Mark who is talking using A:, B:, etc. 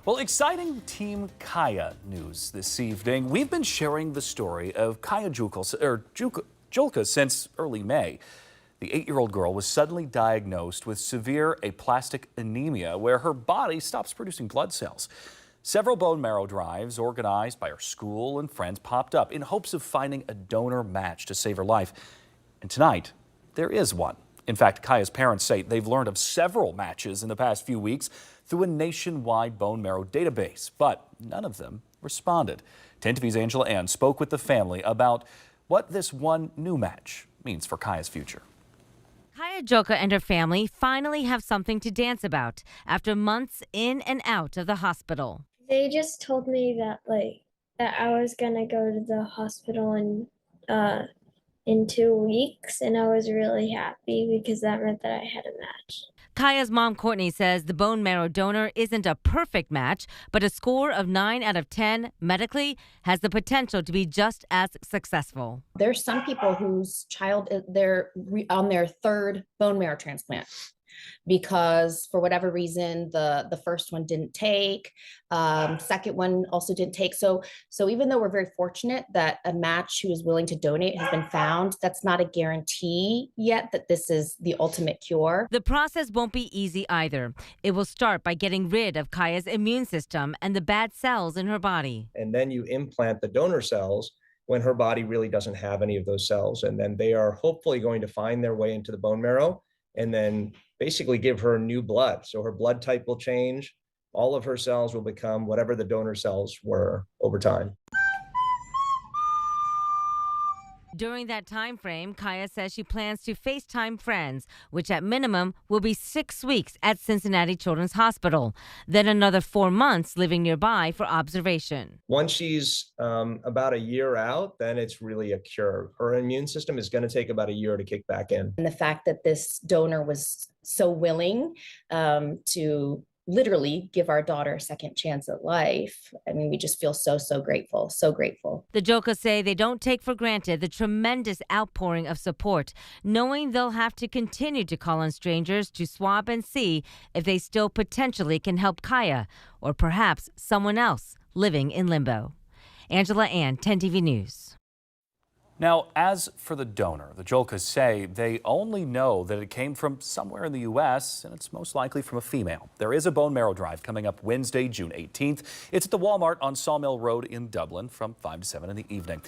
A: Well, exciting Team Kaya news this evening. We've been sharing the story of Kaya Julka since early May. The 8-year-old girl was suddenly diagnosed with severe aplastic anemia, where her body stops producing blood cells. Several bone marrow drives organized by her school and friends popped up in hopes of finding a donor match to save her life. And tonight, there is one. In fact, Kaya's parents say they've learned of several matches in the past few weeks through a nationwide bone marrow database, but none of them responded. 10 TV's Angela Ann spoke with the family about what this one new match means for Kaya's future.
B: Kaya Julka and her family finally have something to dance about after months in and out of the hospital.
C: They just told me that that I was gonna go to the hospital in 2 weeks, and I was really happy because that meant that I had a match.
B: Kaya's mom, Courtney, says the bone marrow donor isn't a perfect match, but a score of 9 out of 10 medically has the potential to be just as successful.
D: There's some people whose child, they're on their third bone marrow transplant because for whatever reason, the first one didn't take, second one also didn't take. So even though we're very fortunate that a match who is willing to donate has been found, that's not a guarantee yet that this is the ultimate cure.
B: The process won't be easy either. It will start by getting rid of Kaya's immune system and the bad cells in her body.
E: And then you implant the donor cells when her body really doesn't have any of those cells. And then they are hopefully going to find their way into the bone marrow and then basically give her new blood. So her blood type will change. All of her cells will become whatever the donor cells were over time.
B: During that time frame, Kaya says she plans to FaceTime friends, which at minimum will be 6 weeks at Cincinnati Children's Hospital, then another 4 months living nearby for observation.
E: Once she's about a year out, then it's really a cure. Her immune system is going to take about a year to kick back in.
D: And the fact that this donor was so willing to literally give our daughter a second chance at life. I mean, we just feel so grateful, so grateful.
B: The Julkas say they don't take for granted the tremendous outpouring of support, knowing they'll have to continue to call on strangers to swab and see if they still potentially can help Kaya or perhaps someone else living in limbo. Angela Ann, 10 TV News.
A: Now, as for the donor, the Julkas say they only know that it came from somewhere in the U.S., and it's most likely from a female. There is a bone marrow drive coming up Wednesday, June 18th. It's at the Walmart on Sawmill Road in Dublin from 5 to 7 in the evening.